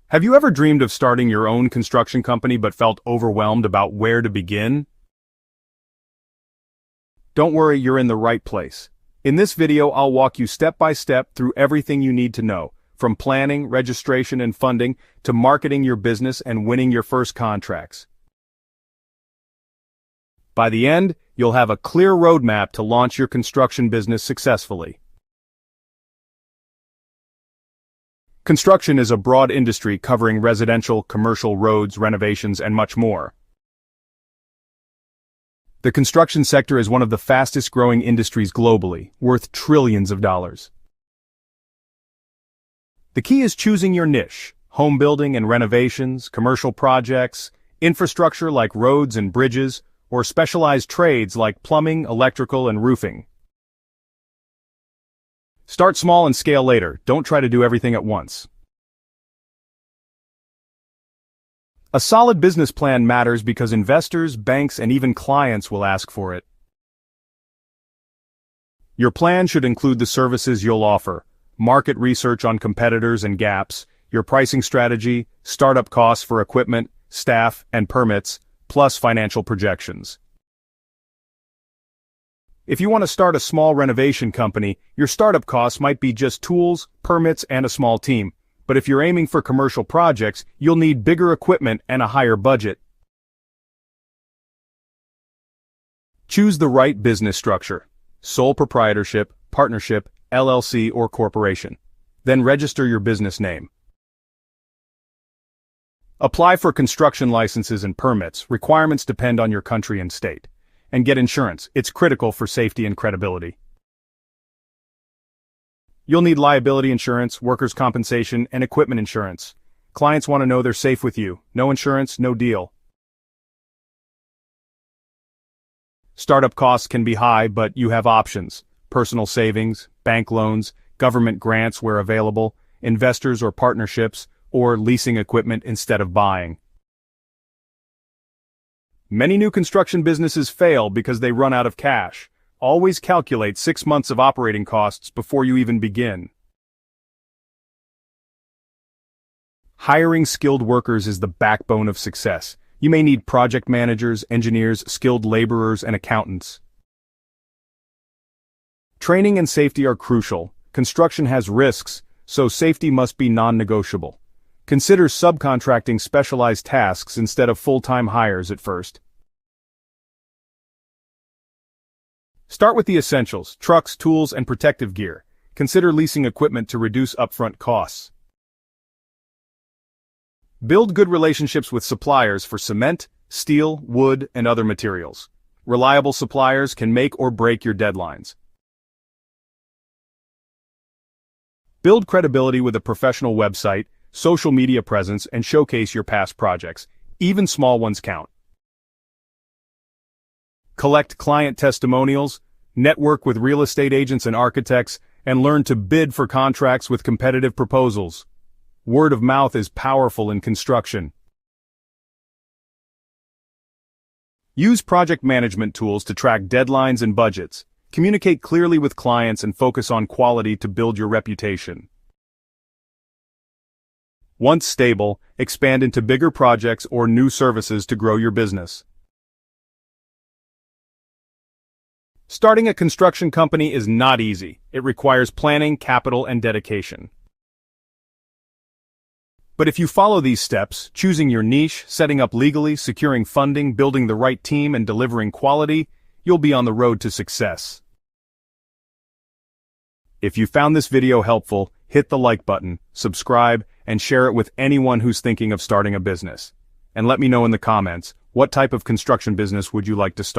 Have you ever dreamed of starting your own construction company but felt overwhelmed about where to begin? Don't worry, you're in the right place. In this video, I'll walk you step by step through everything you need to know, from planning, registration, and funding, to marketing your business and winning your first contracts. By the end, you'll have a clear roadmap to launch your construction business successfully. Construction is a broad industry covering residential, commercial, roads, renovations, and much more. The construction sector is one of the fastest-growing industries globally, worth trillions of dollars. The key is choosing your niche: home building and renovations, commercial projects, infrastructure like roads and bridges, or specialized trades like plumbing, electrical, and roofing. Start small and scale later. Don't try to do everything at once. A solid business plan matters because investors, banks, and even clients will ask for it. Your plan should include the services you'll offer, market research on competitors and gaps, your pricing strategy, startup costs for equipment, staff, and permits, plus financial projections. If you want to start a small renovation company, your startup costs might be just tools, permits, and a small team. But if you're aiming for commercial projects, you'll need bigger equipment and a higher budget. Choose the right business structure: sole proprietorship, partnership, LLC, or corporation. Then register your business name. Apply for construction licenses and permits. Requirements depend on your country and state. And get insurance. It's critical for safety and credibility. You'll need liability insurance, workers' compensation, and equipment insurance. Clients want to know they're safe with you. No insurance, no deal. Startup costs can be high, but you have options: personal savings, bank loans, government grants where available, investors or partnerships, or leasing equipment instead of buying. Many new construction businesses fail because they run out of cash. Always calculate 6 months of operating costs before you even begin. Hiring skilled workers is the backbone of success. You may need project managers, engineers, skilled laborers, and accountants. Training and safety are crucial. Construction has risks, so safety must be non-negotiable. Consider subcontracting specialized tasks instead of full-time hires at first. Start with the essentials: trucks, tools, and protective gear. Consider leasing equipment to reduce upfront costs. Build good relationships with suppliers for cement, steel, wood, and other materials. Reliable suppliers can make or break your deadlines. Build credibility with a professional website, social media presence, and showcase your past projects. Even small ones count. Collect client testimonials, network with real estate agents and architects, and learn to bid for contracts with competitive proposals. Word of mouth is powerful in construction. Use project management tools to track deadlines and budgets. Communicate clearly with clients and focus on quality to build your reputation. Once stable, expand into bigger projects or new services to grow your business. Starting a construction company is not easy. It requires planning, capital, and dedication. But if you follow these steps, choosing your niche, setting up legally, securing funding, building the right team, and delivering quality, you'll be on the road to success. If you found this video helpful, hit the like button, subscribe, and share it with anyone who's thinking of starting a business. And let me know in the comments, what type of construction business would you like to start?